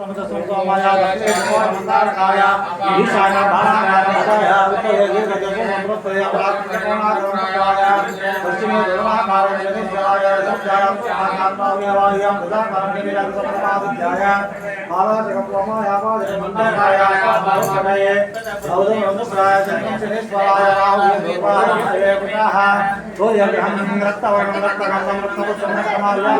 सोमाया मंदारकाय ईशान बालाकाय उत्तरे दीर्घजगन्मन्त्रय प्राप्तकोणाय पश्चिमे धर्माकार जगन्नाय सत्याय आत्माव्यवाय मुदाकारण्य समर्पाद्याय बालाजगन्मय मंदारकाय बालकमये सौदमनुप्राय जन्मशनेश्वराय राहुल पुनः तो यह रक्तवर्णं रक्तगन्धं रक्तपुष्पं रक्तमाल्या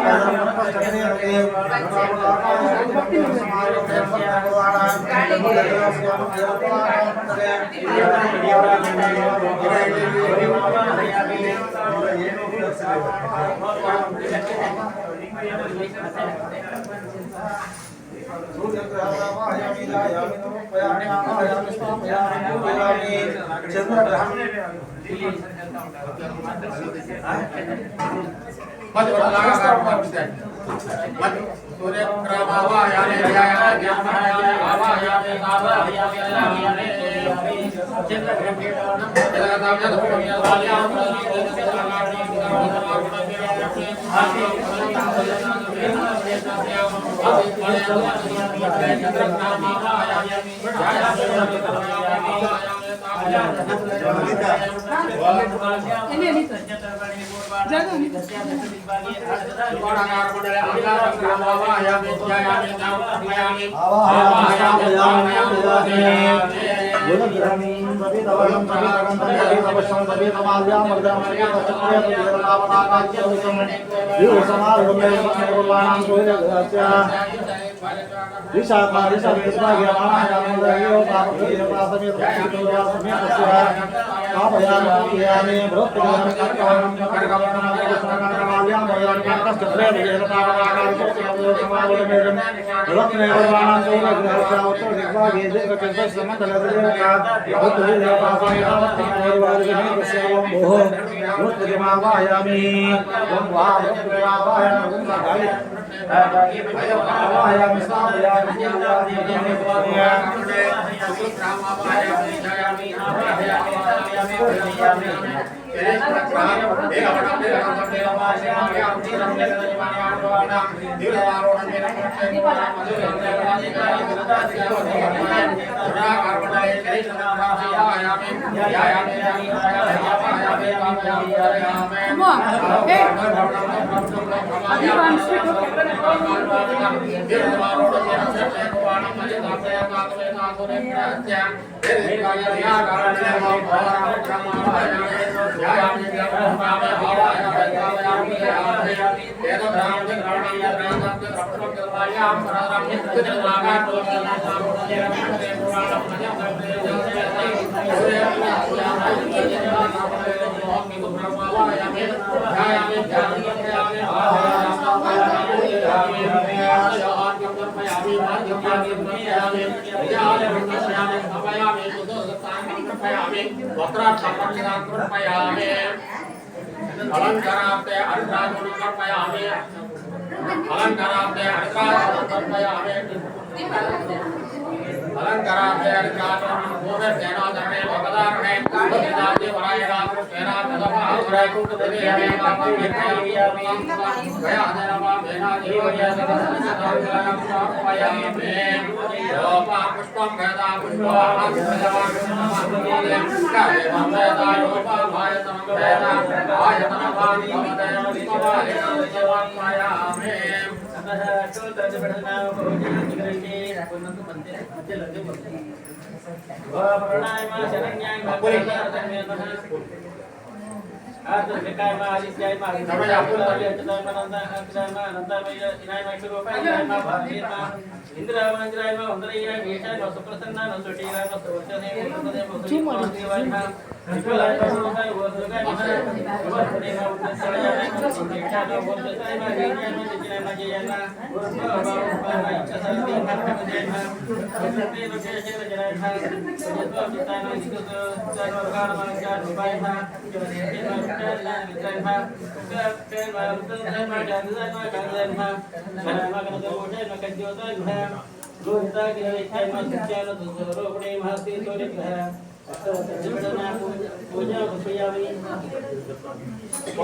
पूजा उपयामि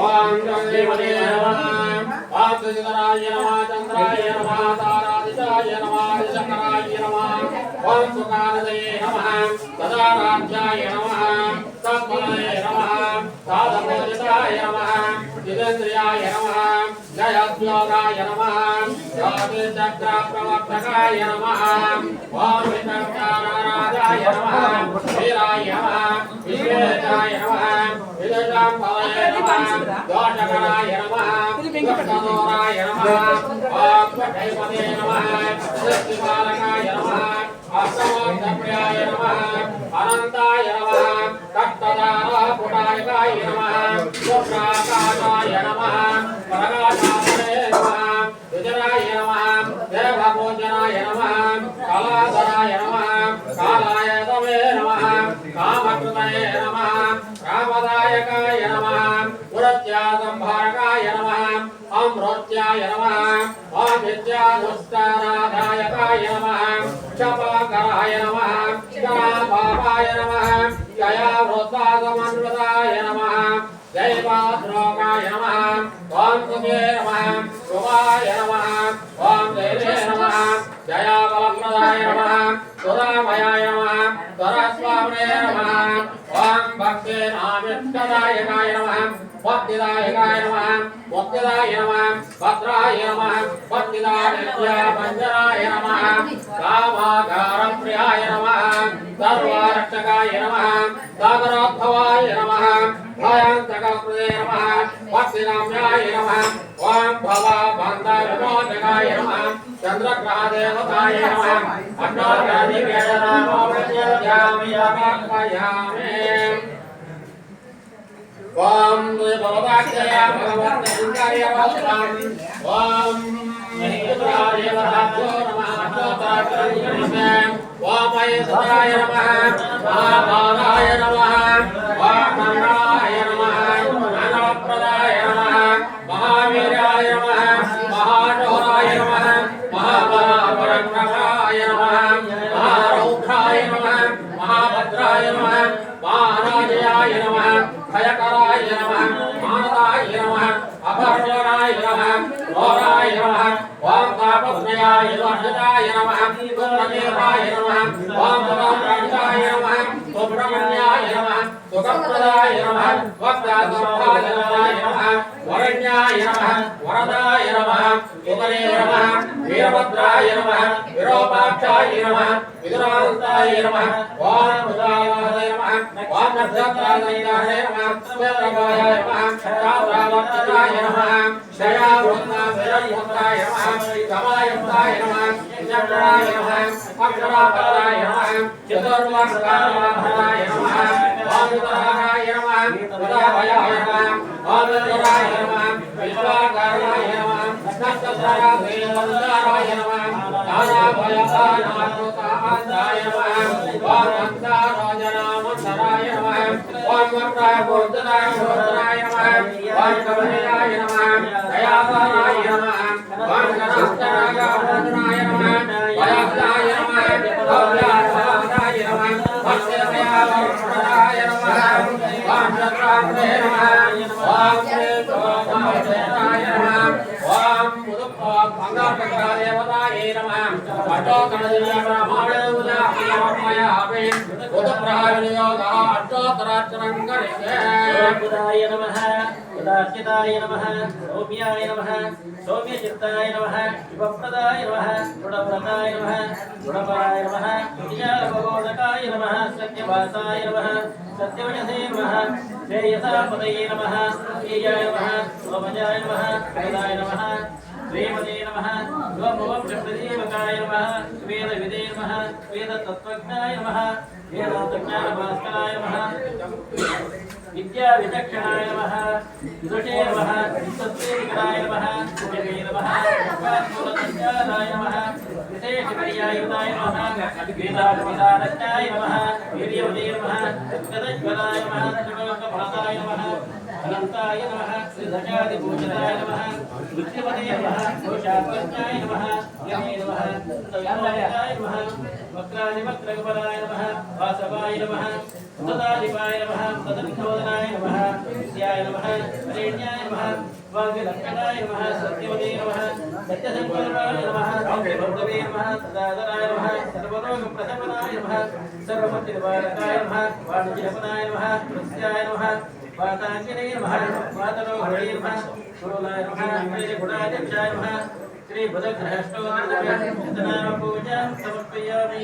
ओम देवने नमः ओम सुजराय नमः चंद्राय नमः तारादिशाय नमः शंकराय नमः ओम सुकानदये नमः सदाराध्याय नमः तत्फलाय नमः साधपोजिताय नमः जितेन्द्रियाय नमः जयद्योगाय नमः ज्योतिश्चक्रप्रवर्तकाय नमः ओम वितर्काराय नमः वीराय नमः विश्वेशाय नमः विदुषाम्भवाय नमः दोषकराय नमः कृष्णदोराय नमः ओम वैपदे नमः सृष्टिपालकाय नमः अष्टमोत्तप्रियाय नमः अनन्ताय नमः तत्तदारपुटायकाय नमः शुभ्राकाशाय नमः प्रकाशाय नमः विजराय नमः देवभोजनाय नमः कलाधराय नमः कालाय तमे नमः कामकृतये नमः कामदायकाय नमः पुरत्यासंभारकाय नमः अमृत्याय नमः अमित्यादुष्टाराधायकाय नमः क्षपाकराय नमः क्षराभावाय नमः जयावृद्धागमन्वताय नमः जयपाद्रोगाय नमः ओम सुखे नमः शुभाय नमः ओम देवे नमः जयाबलप्रदाय नमः सुरामयाय नमः स्वरस्वामिने नमः ओम भक्तेनामिष्टदायकाय नमः भक्तिदायकाय नमः मुक्तिदाय नमः भद्राय नमः भक्तिदायज्ञापञ्जनाय नमः कामागारप्रियाय नमः सर्वरक्षकाय नमः सागरोद्भवाय नमः भयन्तककृते नमः भक्तिनाम्याय नमः ओम भवबन्धविमोचकाय नमः चन्द्रग्रहदेवताय नमः अष्टादशनिकेतनामोपद्यामि ओम भगवताक्षया भगवन्तेन्द्राय वस्त्रम् ओम इंद्राय वराभ्यो नमः अष्टोत्तराय नमः ओम महेशाय नमः महाभागाय नमः ओम मंगलाय नमः अनवप्रदाय नमः महावीराय नमः महाशोराय नमः महाबलपराक्रमाय नमः महारौद्राय नमः महाभद्राय नमः महाराजयाय नमः भयकराय नमः मानदाय नमः अभर्जनाय नमः घोराय नमः ओम तापत्रयाय वर्षदाय नमः गुणदेवाय नमः ओम भगवन्ताय नमः सुब्रह्मण्याय नमः सुखप्रदाय नमः वक्तासंभाजनाय नमः वरण्याय नमः वरदाय नमः सुतरे नमः वीरभद्राय नमः विरूपाक्षाय नमः विदुरान्ताय नमः ओम उदायाय नमः ओम नक्षत्राय नमः चन्द्रमाय नमः चान्द्रावर्तनाय नमः शयावृन्दाय नमः कमायन्ताय नमः चन्द्राय नमः अक्षरापराय नमः चतुर्वर्गाय नमः ओम उदराय नमः उदाभयाय नमः ओम उदराय नमः विश्वाकाराय नमः नक्षत्राय नमः ताराभयाय नमः ताराय नमः ओम अंताराजनामन्तराय नमः ओम वक्राभूषणाय नमः ओम कमलाय नमः दयासाय नमः ओम गणास्तनागाभूषणाय नमः वयस्ताय नमः भव्याय नमः भक्त्यमयाय नमः ओम चक्राग्रे नमः ओम श्रीगोपाय नमः ओम भंगारदेवताय नमः अष्टोत्तरदिव्यब्रह्माण्डपूजामयामि उदप्रहाविनियोगः अष्टोत्तरार्चनङ्करिष्ये नमः उदार्चिताय नमः सौम्याय नमः सौम्यचित्ताय नमः शिवप्रदाय नमः गुणव्रताय नमः गुणपराय नमः विजयभगोदकाय नमः सत्यवासाय नमः सत्यवशसे नमः श्रेयसापदये नमः श्रीयाय नमः सोमजाय नमः वेदाय नमः श्रीमते नमः शिवभवप्रदेवकाय नमः वेदविदे नमः वेदतत्त्वज्ञाय नमः वेदान्तज्ञानभास्कराय नमः विद्याविचक्षणाय नमः विदुषे नमः सत्त्वेकराय नमः जगे नमः वाक्मूलतज्ञानाय नमः विशेषक्रियायुताय नमः वेदाविदानज्ञाय नमः वीर्यवते नमः गदज्वलाय नमः शिवलोकफलदाय नमः अनंताय नमः श्रीधजादिपूजिताय नमः विद्युपते नमः घोषात्मज्ञाय नमः यमे नमः तयोगाय नमः वक्रादिवक्त्रकपलाय नमः वासवाय नमः सदादिपाय नमः तदन्तोदनाय नमः विद्याय नमः वरेण्याय नमः वाग्विलक्षणाय नमः सत्यवते नमः सत्यसंकल्पाय नमः भक्तवे नमः सदादराय नमः सर्वरोगप्रशमनाय नमः सर्वमतिनिवारकाय नमः वाणिज्यपनाय नमः कृत्याय नमः वाताञ्जने नमः वातरोहणे नमः सुरोलाय नमः श्रीगुणाध्यक्षाय नमः श्रीभुजग्रहष्टोत्तरनामपूजां समर्पयामि।